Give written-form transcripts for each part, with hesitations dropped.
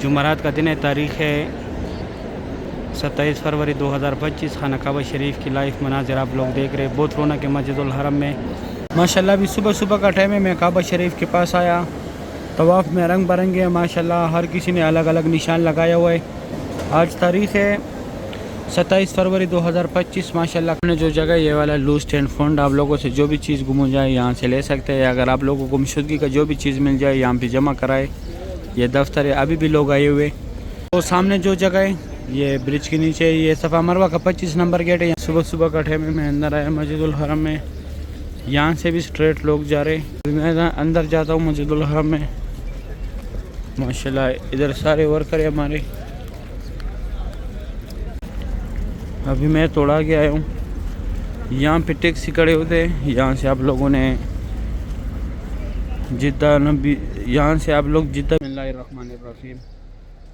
जुमरात का दिन है, तारीख़ है 27 फरवरी 2025। खाना काबा शरीफ की लाइव मनाज़िर आप लोग देख रहे हैं। बहुत रौनक है मस्जिदुल हरम में माशाल्लाह। अभी सुबह सुबह का टाइम है, मैं काबा शरीफ के पास आया। तवाफ़ में रंग बरंगे है माशाल्लाह, हर किसी ने अलग अलग निशान लगाया हुआ है। आज तारीख़ है 27 फरवरी 2025 माशाल्लाह। अपने जो जगह ये वाला लूज स्टैंड फंड, आप लोगों से जो भी चीज़ गुम हो जाए यहाँ से ले सकते हैं। अगर आप लोगों को गुमशुदगी का जो भी चीज़ मिल जाए यहाँ पे जमा कराए। ये दफ्तर है, अभी भी लोग आए हुए। तो सामने जो जगह है ये ब्रिज के नीचे, ये सफ़ा मरवा का 25 नंबर गेट है। सुबह सुबह का टाइम में मैं अंदर आया मस्जिदुल हरम में। यहाँ से भी स्ट्रेट लोग जा रहे। मैं अंदर जाता हूँ मस्जिदुल हरम में माशाल्लाह। इधर सारे वर्कर है हमारे। अभी मैं थोड़ा आगे आया हूँ, यहाँ पे टैक्सी खड़े होते हैं। यहाँ से आप लोगों ने जिद्दा नबी, यहाँ से आप लोग जिद्दा बिस्मिल्लाहिर्रहमानिर्रहीम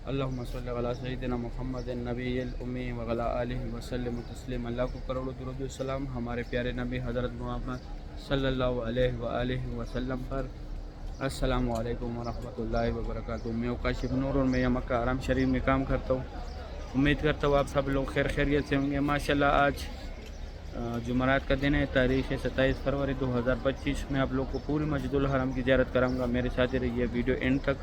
अल्लाहुम्मा सल्ली अला सय्यिदिना मुहम्मदिन नबिय्यिल उम्मी व अला आलिहि व सल्लिम तस्लीम। अल्लाह को करोड़ों दुरूद व सलाम हमारे प्यारे नबी हज़रत मोहम्मद सल्लल्लाहु अलैहि वसल्लम पर। अस्सलामु अलैकुम व रहमतुल्लाहि व बरकातुहू। मैं काशिफ नूर और मैं मक्का हरम शरीफ में काम करता हूँ। उम्मीद करता हूँ आप सब लोग खैर खैरियत से होंगे माशाल्लाह। आज जुमरात का दिन है, तारीख़ है 27 फरवरी 2025। मैं आप लोग को पूरी मस्जिदुल हरम की ज़ियारत कराऊंगा। मेरे साथ ही रहिए वीडियो एंड तक।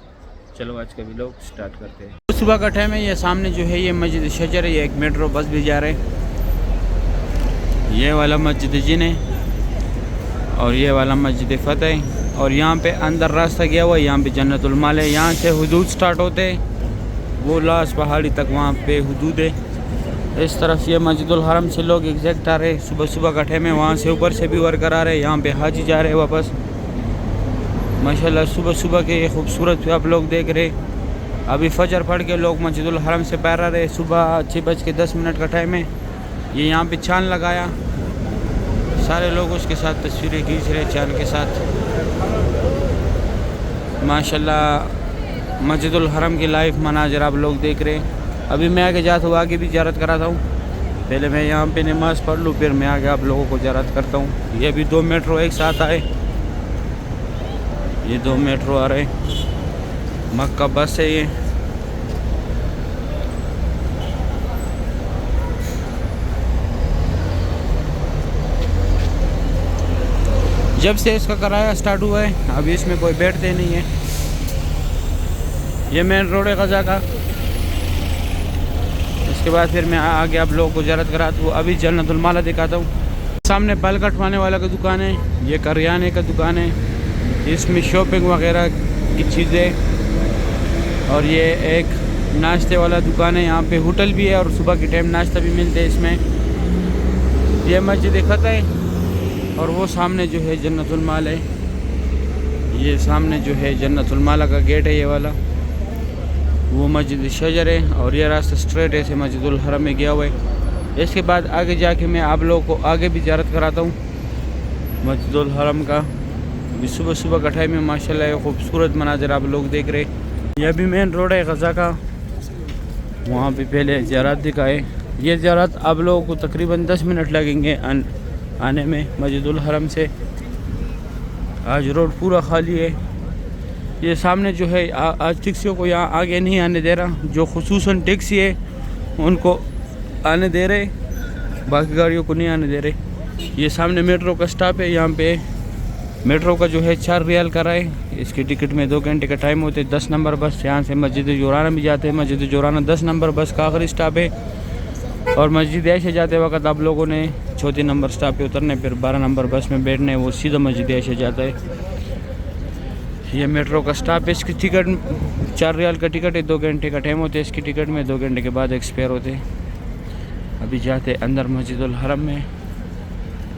चलो आज का व्लॉग स्टार्ट करते हैं। सुबह का टाइम है, ये सामने जो है ये मस्जिद शजर है। ये एक मेट्रो बस भी जा रहे हैं। ये वाला मस्जिद जिन है और ये वाला मस्जिद फ़तह है। और यहाँ पे अंदर रास्ता गया हुआ है, यहाँ पे जन्नतुल माल है। यहाँ से हुदूद स्टार्ट होते हैं, वो लास्ट पहाड़ी तक वहाँ पे हुदूद है। इस तरफ ये मस्जिदुल हरम से लोग एग्जैक्ट आ रहे हैं। सुबह सुबह का टाइम है, वहाँ से ऊपर से भी वर्कर आ रहे हैं। यहाँ पे हाजी जा रहे हैं वापस माशाल्लाह। सुबह सुबह के ये खूबसूरत आप लोग देख रहे। अभी फजर पढ़ के लोग मस्जिदुल हरम से बाहर आ रहे। सुबह 6:10 का टाइम है। ये यहाँ पे चाँद लगाया, सारे लोग उसके साथ तस्वीरें खींच रहे चाँद के साथ माशाल्लाह। मस्जिदुल हरम की लाइव मनाज़िर आप लोग देख रहे हैं। अभी मैं आगे जाता हूँ, आगे भी ज़ियारत कराता हूँ। पहले मैं यहाँ पे नमाज़ पढ़ लूँ, फिर मैं आगे आप लोगों को ज़ियारत करता हूँ। ये भी 2 मेट्रो एक साथ आए, ये 2 मेट्रो आ रहे। मक्का बस है ये। जब से इसका किराया स्टार्ट हुआ है अभी इसमें कोई बैठते नहीं है। ये मेन रोड है गज़ा का। इसके बाद फिर मैं आगे आप लोगों को ज़ियारत कराता हूँ। अभी जन्नतुल माला दिखाता हूँ। सामने बाल कटवाने वाला का दुकान है, ये करियाने का दुकान है, इसमें शॉपिंग वगैरह की चीज़ें। और ये एक नाश्ते वाला दुकान है, यहाँ पे होटल भी है और सुबह के टाइम नाश्ता भी मिलते हैं इसमें। ये मस्जिद फ़तह है और वो सामने जो है जन्नतुल माल है। ये सामने जो है जन्नतुल माला का गेट है, ये वाला वो मस्जिद शजर है। और ये रास्ता स्ट्रेट ऐसे मस्जिदुल हरम में गया हुआ है। इसके बाद आगे जाके मैं आप लोगों को आगे भी ज़ियारत कराता हूँ मस्जिदुल हरम का। अभी सुबह सुबह का टाइम में माशाल्लाह ये खूबसूरत मनाज़िर आप लोग देख रहे। यह भी मेन रोड है गज़ा का, वहाँ पे पहले ज़ियारत दिखाए। ये ज़ियारत आप लोगों को तकरीबन 10 मिनट लगेंगे आने में मस्जिदुल हरम से। आज रोड पूरा खाली है। ये सामने जो है आज टैक्सियों को यहाँ आगे नहीं आने दे रहा। जो खुसूसन टैक्सी है उनको आने दे रहे, बाकी गाड़ियों को नहीं आने दे रहे। ये सामने मेट्रो का स्टॉप है। यहाँ पे मेट्रो का जो है 4 रियाल का है। इसकी टिकट में 2 घंटे का टाइम होते। 10 नंबर बस यहाँ से मस्जिद जोराना भी जाते हैं। मस्जिद जोराना 10 नंबर बस का आखिरी स्टॉप है। और मस्जिद ऐशा जाते वक्त आप लोगों ने 4 नंबर स्टॉप पे उतरने, फिर 12 नंबर बस में बैठने, वो सीधा मस्जिद ऐशा जाता है। ये मेट्रो का स्टॉप है। इसकी टिकट 4 रियाल का टिकट है। 2 घंटे का टाइम होता है इसकी टिकट में। 2 घंटे के बाद एक्सपायर होते हैं। अभी जाते अंदर मस्जिदुल हरम में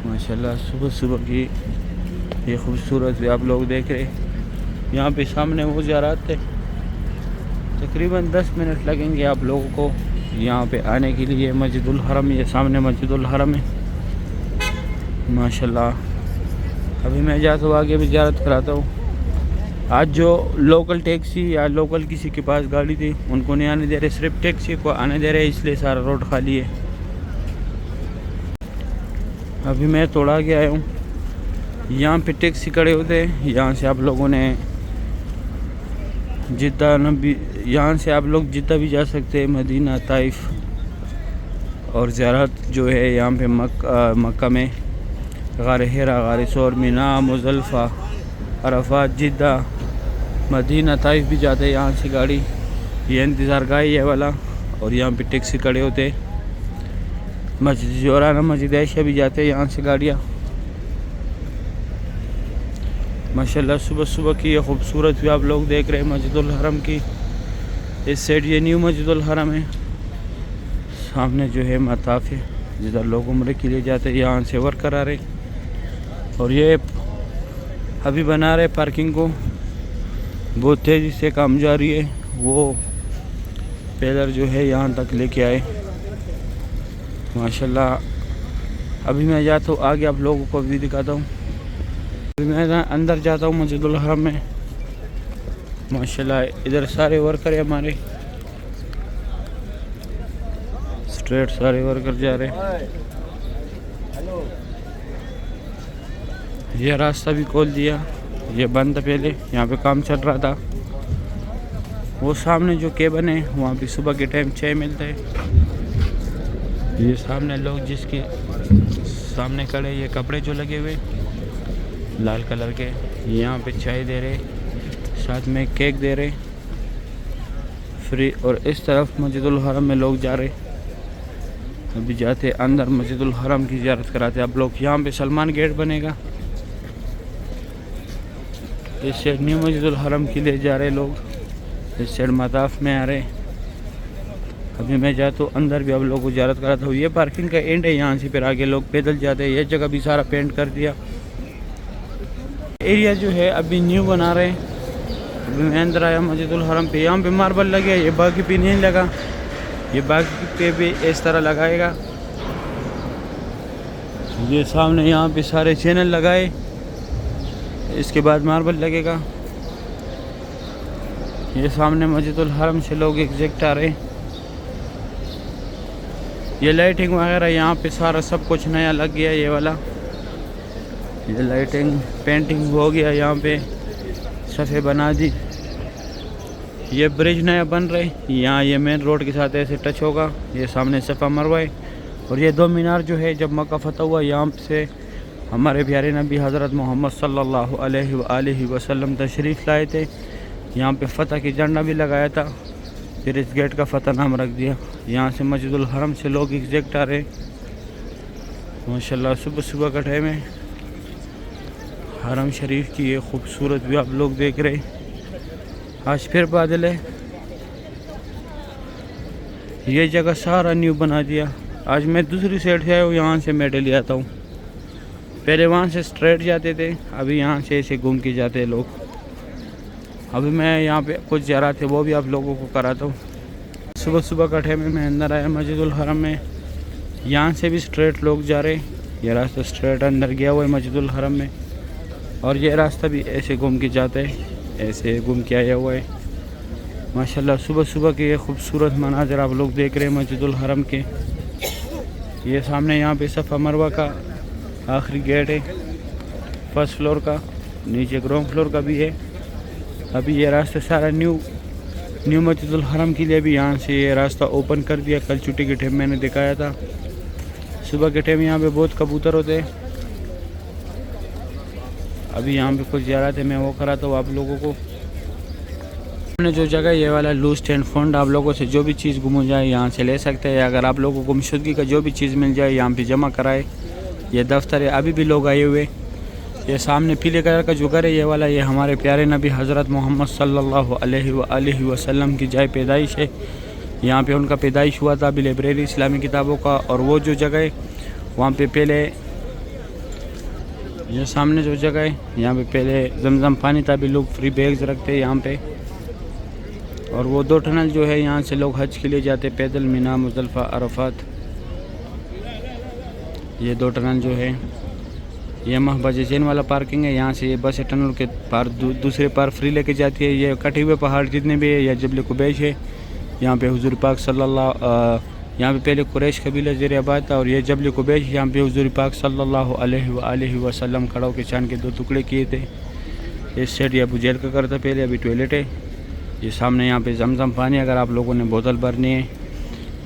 माशाल्लाह। सुबह सुबह की ये खूबसूरत भी आप लोग देख रहे। यहाँ पे सामने वो ज़ियारत है। तकरीबन 10 मिनट लगेंगे आप लोगों को यहाँ पे आने के लिए मस्जिदुल हरम। ये सामने मस्जिदुल हरम है माशाल्लाह। अभी मैं जाता हूँ आगे भी ज़ियारत कराता हूँ। आज जो लोकल टैक्सी या लोकल किसी के पास गाड़ी थी उनको नहीं आने दे रहे, सिर्फ टैक्सी को आने दे रहे, इसलिए सारा रोड खाली है। अभी मैं थोड़ा आगे आया हूँ, यहाँ पे टैक्सी खड़े होते हैं। यहाँ से आप लोगों ने जिद्दा नबी, यहाँ से आप लोग जिद्दा भी जा सकते हैं, मदीना, ताइफ और ज़ियारत जो है यहाँ पे मक्का में गार हिरा, गार सौर, मीना, मुज़दलिफ़ा, अरफात, जिद्दा, मदीना, ताइफ भी जाते हैं यहाँ से गाड़ी। ये इंतज़ार गाह ये वाला, और यहाँ पे टैक्सी खड़े होते। मस्जिद जोराना, मस्जिद ऐशा भी जाते हैं यहाँ से गाड़ियाँ। माशाल्लाह सुबह सुबह की ये खूबसूरत भी आप लोग देख रहे हैं मस्जिदुल हरम की। इस साइड ये न्यू मस्जिदुल हरम है, सामने जो है मताफ है जिधर लोग उम्रे के लिए जाते हैं। यहाँ से वर्कर आ रहे और ये अभी बना रहे पार्किंग को, बहुत तेज़ी से काम जारी है। वो पैदल जो है यहाँ तक लेके आए माशाल्लाह। अभी मैं जाता हूँ आगे, आप लोगों को भी दिखाता हूँ। मैं अंदर जाता हूँ मस्जिदुल हरम में माशाल्लाह। इधर सारे वर्कर है हमारे, स्ट्रेट सारे वर्कर जा रहे। ये रास्ता भी खोल दिया, ये बंद था पहले, यहाँ पे काम चल रहा था। वो सामने जो केबन है वहाँ पे सुबह के टाइम चाय मिलता है। ये सामने लोग जिसके सामने खड़े, ये कपड़े जो लगे हुए लाल कलर के, यहाँ पे चाय दे रहे, साथ में केक दे रहे फ्री। और इस तरफ मस्जिदुल हरम में लोग जा रहे। अभी जाते अंदर मस्जिदुल हरम की ज़ियारत कराते आप लोग। यहाँ पे सलमान गेट बनेगा, इस साइड न्यू मस्जिदुल हरम के लिए जा रहे लोग, इस साइड मताफ में आ रहे। अभी मैं जाता हूँ अंदर भी आप लोगों को ज़ियारत कराता हूँ। ये पार्किंग का एंड है, यहाँ से फिर आगे लोग पैदल जाते हैं। ये जगह भी सारा पेंट कर दिया। एरिया जो है अभी न्यू बना रहे हैं। अभी मैं अंदर आया मस्जिदुल हरम पे, यहाँ पे मार्बल लगे, ये बाकी पे नहीं लगा, ये बाकी पे भी इस तरह लगाएगा। ये सामने यहाँ पे सारे चैनल लगाए, इसके बाद मार्बल लगेगा। ये सामने मस्जिदुल हरम से लोग एग्जैक्ट आ रहे। ये लाइटिंग वगैरह यहाँ पे सारा सब कुछ नया लग गया। ये वाला ये लाइटिंग पेंटिंग हो गया, यहाँ पे सफ़े बना दी। ये ब्रिज नया बन रहे, यहाँ ये मेन रोड के साथ ऐसे टच होगा। ये सामने सफ़ा मरवाए। और ये दो मीनार जो है जब मक्का फतह हुआ, यहाँ से हमारे प्यारे नबी हज़रत मोहम्मद सल्लल्लाहु अलैहि वसल्लम तशरीफ़ लाए थे। यहाँ पे फ़तह की झंडा भी लगाया था, फिर इस गेट का फ़तह नाम रख दिया। यहाँ से मस्जिदुल हरम से लोग एग्जैक्ट आ रहे माशाल्लाह। सुबह सुबह का टाइम है। हरम शरीफ की ये खूबसूरत भी आप लोग देख रहे। आज फिर बादल है। ये जगह सारा न्यू बना दिया। आज मैं दूसरी साइड से आया हूँ, यहाँ से मैं डेली आता हूँ। पहले वहाँ से स्ट्रेट जाते थे, अभी यहाँ से ऐसे घूम के जाते हैं लोग। अभी मैं यहाँ पे कुछ ज़ियारत थे वो भी आप लोगों को कराता हूँ। सुबह सुबह का टाइम में मैं अंदर आया मस्जिदुल हरम में। यहाँ से भी स्ट्रेट लोग जा रहे। ये रास्ता स्ट्रेट अंदर गया हुआ है मस्जिदुल हरम में, और ये रास्ता भी ऐसे घूम के जाता है, ऐसे घूम के आया हुआ है माशाल्लाह। सुबह सुबह के ये खूबसूरत मनाज़र आप लोग देख रहे हैं मस्जिदुल हरम के। ये सामने यहाँ पे सफ़ा मरवा का आखिरी गेट है, फर्स्ट फ्लोर का, नीचे ग्राउंड फ्लोर का भी है। अभी ये रास्ता सारा न्यू मस्जिदुल हरम के लिए भी यहाँ से ये रास्ता ओपन कर दिया। कल छुट्टी के टाइम मैंने दिखाया था। सुबह के टाइम यहाँ पे बहुत कबूतर होते हैं। अभी यहाँ पे कुछ ज़ियारत है, मैं वो कराता हूँ आप लोगों को। हमने जो जगह ये वाला लूज एंड फाउंड, आप लोगों से जो भी चीज़ गुम हो जाए यहाँ से ले सकते हैं। अगर आप लोगों को गुमशुदगी का जो भी चीज़ मिल जाए यहाँ पे जमा कराए। ये दफ्तर है, अभी भी लोग आए हुए। ये सामने पीले कलर का जो घर है ये वाला, ये हमारे प्यारे नबी हज़रत मोहम्मद सल्लल्लाहु अलैहि वसल्लम की जाए पैदाइश है। यहाँ पे उनका पैदाइश हुआ था। अभी लाइब्रेरी इस्लामी किताबों का। और वो जो जगह है वहाँ पे पहले, ये सामने जो जगह है यहाँ पे पहले जमजम पानी था। अभी लोग फ्री बैग्स रखते हैं यहाँ पे। और वो दो टनल जो है यहाँ से लोग हज के लिए जाते पैदल, मीना, मुज़दलिफ़ा, अरफात। ये दो टनल जो है ये महबज जैन वाला पार्किंग है। यहाँ से ये बस टनल के पार दूसरे पार फ्री लेके जाती है। ये कटे हुए पहाड़ जितने भी है या जबल कुबैश है, यहाँ पे हुजूर पाक यहाँ पे पहले कुरैश कबीला ज़ेर आबाद था। और ये जबल कुबैश, यहाँ पे हुजूर पाक सल्लल्लाहु अलैहि वसल्लम खड़ों के चांद के दो टुकड़े किए थे। इस साइड ये अबू जहल का घर था पहले, अभी टॉयलेट है। ये सामने यहाँ पे जमजम पानी अगर आप लोगों ने बोतल भरनी है।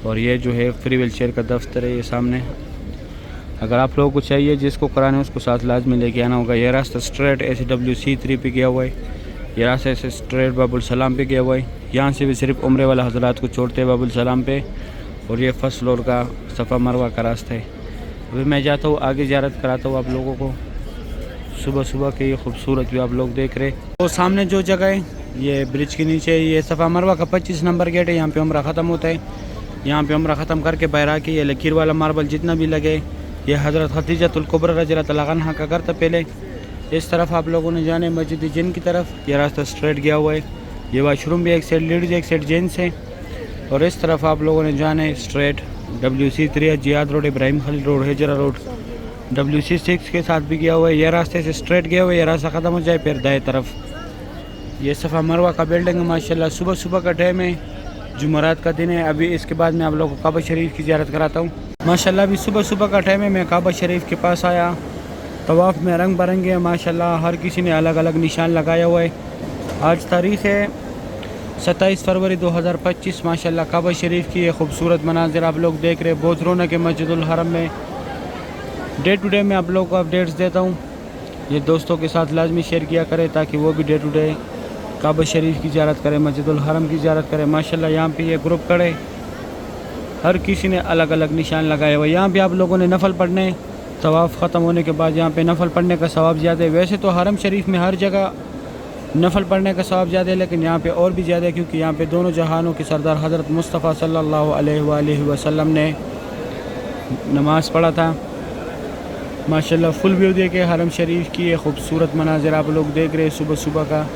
और ये जो है फ्री व्हील चेयर का दफ्तर है, ये सामने अगर आप लोगों को चाहिए जिसको कराने उसको साथ लाजमी लेके आना होगा। ये रास्ता स्ट्रेट SWC3 पे गया हुआ है, ये रास्ता ऐसे स्ट्रेट बाबुल सलाम पे गया हुआ है। यहाँ से भी सिर्फ उम्रे वाला हजरात को छोड़ते हैं बाबुल सलाम पे। और ये फर्स्ट फ्लोर का सफ़ा मरवा का रास्ता है। अभी मैं जाता हूँ आगे ज़ियारत कराता हूँ आप लोगों को। सुबह सुबह के ये खूबसूरत भी आप लोग देख रहे। तो सामने जो जगह है ये ब्रिज के नीचे, ये सफ़ा मरवा का 25 नंबर गेट है। यहाँ पे उम्रा ख़त्म होता है। यहाँ पे उम्रा ख़त्म करके बहरा के ये लकीर वाला मार्बल जितना भी लगे, ये हज़रत खदीजतुल कुबरा रज़ियल्लाहु अन्हा का घर था पहले। इस तरफ आप लोगों ने जाने मस्जिद जिन की तरफ, ये रास्ता स्ट्रेट गया हुआ है। ये वाशरूम भी एक साइड लेडीज़ एक साइड जेंट्स है। और इस तरफ आप लोगों ने जाने straight WC3 Ziyad road, Ibrahim Khalil road, Hijra road, WC6 के साथ भी गया हुआ है। यह रास्ते से स्ट्रेट गया हुआ है। यह रास्ता ख़त्म हो जाए फिर दाएं तरफ ये सफ़ा मरवा का बिल्डिंग है। माशाल्लाह सुबह सुबह का टाइम है, जुमेरात का दिन है। अभी इसके बाद मैं आप लोगों को काबा शरीफ की ज़ियारत कराता हूँ। माशाल्लाह अभी सुबह सुबह का टाइम है, मैं काबा शरीफ के पास आया। तवाफ़ में रंग बिरंगे हैं माशाल्लाह, हर किसी ने अलग अलग निशान लगाया हुआ है। आज तारीख़ है 27 फरवरी 2025। माशाल्लाह काबा शरीफ की ये खूबसूरत मनाजिर आप लोग देख रहे हैं। बहुत रौनक है मस्जिदुल हरम में। डे टू डे मैं आप लोगों को अपडेट्स देता हूँ। ये दोस्तों के साथ लाजमी शेयर किया करें ताकि वो भी डे टू डे काबा शरीफ की ज़ियारत करें, मस्जिदुल हरम की ज़ियारत करें। माशाल्लाह यहाँ पे ये ग्रुप खड़े, हर किसी ने अलग अलग निशान लगाए हुए। यहाँ पे आप लोगों ने नफल पढ़ने, तवाफ़ ख़त्म होने के बाद यहाँ पे नफल पढ़ने का सवाब ज़्यादा है। वैसे तो हरम शरीफ में हर जगह नफल पढ़ने का सवाब ज़्यादा है, लेकिन यहाँ पे और भी ज़्यादा है क्योंकि यहाँ पे दोनों जहानों के सरदार हज़रत मुस्तफ़ा सल्लल्लाहु अलैहि वसल्लम ने नमाज़ पढ़ा था। माशाल्लाह फुल व्यू देखे हरम शरीफ की ये खूबसूरत मनाजिर आप लोग देख रहे हैं सुबह सुबह का।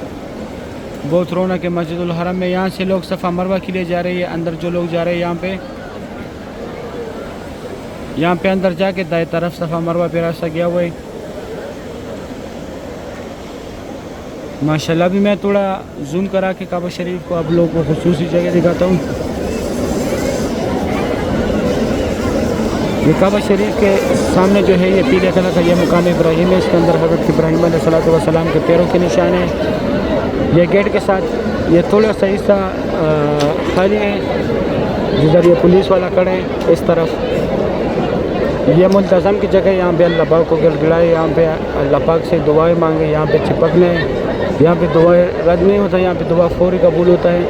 बहुत रौनक है मस्जिदुल हरम में। यहाँ से लोग सफ़ा मरवा के लिए जा रहे हैं। अंदर जो लोग जा रहे हैं यहाँ पे अंदर जाके दाएं तरफ सफ़ा मरवा पे रास्ता गया हुआ है। माशाल्लाह अभी मैं थोड़ा जूम करा के काबा शरीफ को आप लोगों को खुसूसी जगह दिखाता हूँ। ये काबा शरीफ के सामने जो है ये पीले कलर का ये मुकाम इब्राहिम है। इसके अंदर हज़रत इब्राहिम अलैहिस्सलातु वस्सलाम के पैरों के निशान है। ये गेट के साथ ये थोड़ा सा हिस्सा खाली है जिधर ये पुलिस वाला खड़े हैं। इस तरफ ये मुल्तज़म की जगह, यहाँ पे अल्लाह पाक को गिड़गिड़ाए, यहाँ पे अल्लाह पाक से दुआएं मांगे, यहाँ पे चिपकने, यहाँ पे दुआएं रद्द नहीं होता, यहाँ पे दुआ फौरी कबूल होता है।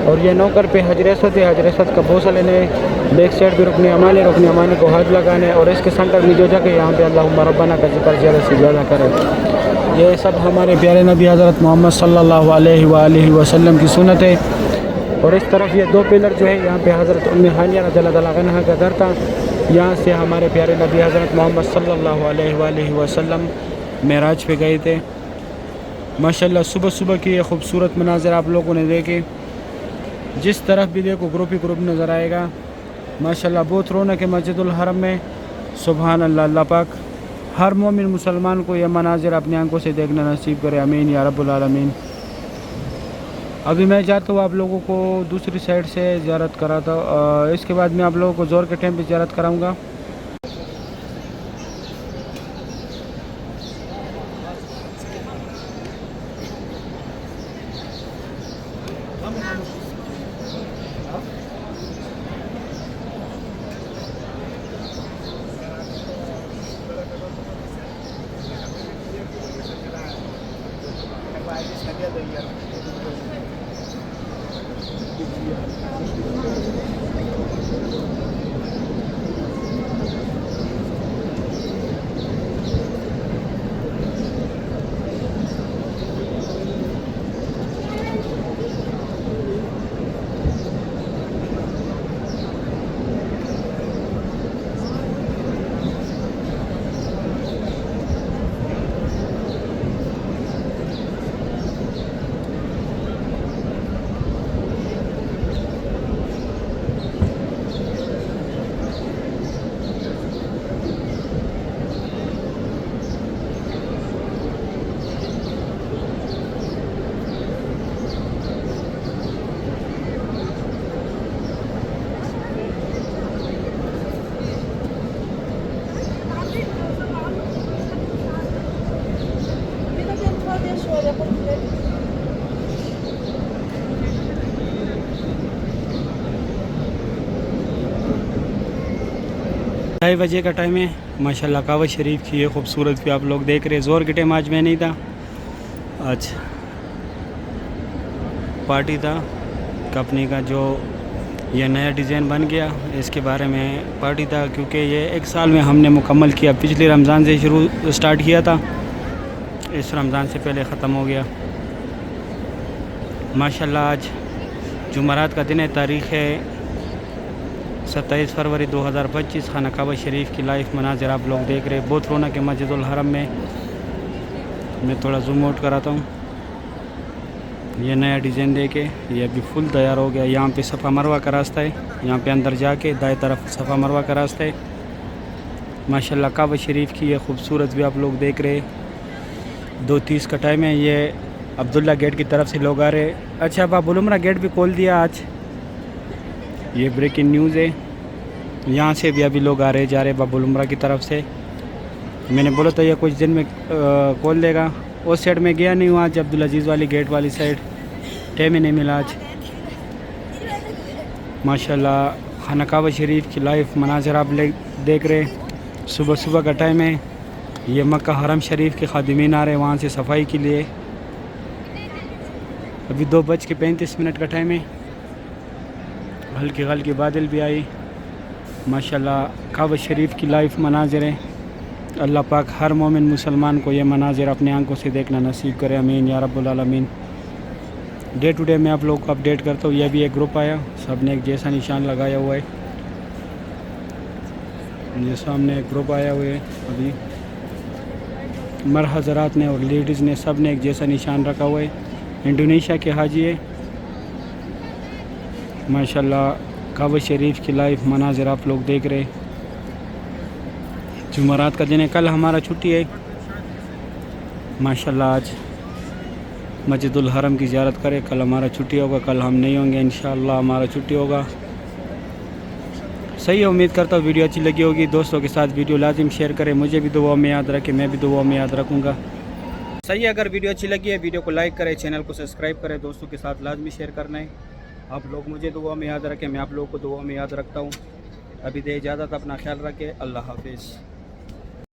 और ये नौकर पे हजर असवद है, हजर असवद का बोसा लेने, बैक साइड भी रुकने अमाने को हाथ लगाने। और इसके सेंटर में जो जगह यहाँ पे अल्लाहुम्मा रब्बना का जिक्र ज़्यादा से ज़्यादा करें। ये सब हमारे प्यारे नबी हज़रत मोहम्मद सल्लल्लाहु अलैहि वसल्लम की सुन्नत है। और इस तरफ ये दो पिलर जो है यहाँ पे हज़रत उम्मे हानिया रज़ियल्लाहु अन्हा का घर था। यहाँ से हमारे प्यारे नबी हज़रत मोहम्मद सल्लल्लाहु अलैहि वसल्लम मेराज पे गए थे। माशाल्लाह सुबह सुबह की ये खूबसूरत मनाज़िर आप लोगों ने देखे। जिस तरफ भी देखो ग्रुप ही ग्रुप नज़र आएगा। माशाल्लाह बहुत रौनक है मस्जिदुल हरम में। सुभान अल्लाह। अल्लाह पाक हर मोमिन मुसलमान को यह मनाज़िर अपनी आंखों से देखना नसीब करे, आमीन या रब्बुल आलमीन। अभी मैं जाता हूँ आप लोगों को दूसरी साइड से ज़ियारत कराता हूँ। इसके बाद मैं आप लोगों को ज़ोर के टाइम पे ज़ियारत कराऊँगा। 2:30 बजे का टाइम है। माशाल्लाह काबा शरीफ की ये खूबसूरत भी आप लोग देख रहे हैं। ज़ोर के टाइम आज मैं नहीं था, आज पार्टी था कंपनी का, जो ये नया डिज़ाइन बन गया इसके बारे में पार्टी था, क्योंकि ये 1 साल में हमने मुकम्मल किया। पिछले रमज़ान से स्टार्ट किया था, इस रमज़ान से पहले ख़त्म हो गया। माशाल्लाह आज जुमरात का दिन है, तारीख़ है 27 फरवरी 2025। खाना काबा शरीफ की लाइव मनाज़िर आप लोग देख रहे हैं। बहुत रौनक है मस्जिदुल हरम में। मैं थोड़ा जूम आउट कराता हूँ। ये नया डिज़ाइन देके ये अभी फुल तैयार हो गया। यहाँ पे सफ़ा मरवा का रास्ता है, यहाँ पे अंदर जाके दाएं तरफ सफ़ा मरवा का रास्ता है। माशाल्लाह काबा शरीफ की ये खूबसूरत भी आप लोग देख रहे हैं। 2:30 का टाइम है। ये अब्दुल्ला गेट की तरफ से लोग आ रहे हैं। अच्छा, बाबुल उमरा गेट भी खोल दिया आज, ये ब्रेकिंग न्यूज़ है। यहाँ से भी अभी लोग आ रहे जा रहे बाबुल उमरा की तरफ से। मैंने बोला तो ये कुछ दिन में खोल देगा। उस साइड में गया नहीं हूँ आज, अब्दुल अजीज़ वाली गेट वाली साइड टाइम ही नहीं मिला आज। माशाल्लाह खाना काबा शरीफ की लाइव मनाज़िर आप देख रहे। सुबह सुबह का टाइम है। ये मक्का हरम शरीफ के खादिमीन आ रहे हैं वहाँ से सफाई के लिए। अभी 2:35 का टाइम है। हल्की हल्की बादल भी आई। माशाल्लाह काबा शरीफ की लाइव मनाज़िर है। अल्लाह पाक हर मोमिन मुसलमान को ये मनाज़िर अपने आंखों से देखना नसीब करे, आमीन या रब्बुल आलमीन। डे टू डे मैं आप लोगों को अपडेट करता हूँ। यह भी एक ग्रुप आया, सब ने एक जैसा निशान लगाया हुआ है। ये सामने एक ग्रुप आया हुआ है अभी, मर हज़रात ने और लेडीज़ ने सब ने एक जैसा निशान रखा हुआ है। इंडोनेशिया के हाजी है। माशाल्लाह काबा शरीफ की लाइव मनाज़िर आप लोग देख रहे। जुमरात का दिन है, कल हमारा छुट्टी है। माशाल्लाह आज मस्जिदुल हरम की ज़ियारत करें। कल हमारा छुट्टी होगा, कल हम नहीं होंगे इंशाअल्लाह, हमारा छुट्टी होगा। सही है, उम्मीद करता हूँ वीडियो अच्छी लगी होगी। दोस्तों के साथ वीडियो लाजिम शेयर करें, मुझे भी दुआ में याद रखें, मैं भी दुआ में याद रखूँगा। सही है, अगर वीडियो अच्छी लगी है वीडियो को लाइक करें, चैनल को सब्सक्राइब करें, दोस्तों के साथ लाजमी शेयर करना है। आप लोग मुझे दुआ में याद रखें, मैं आप लोगों को दुआ में याद रखता हूँ। अभी दे इजाज़त, अपना ख्याल रखें। अल्लाह हाफिज़।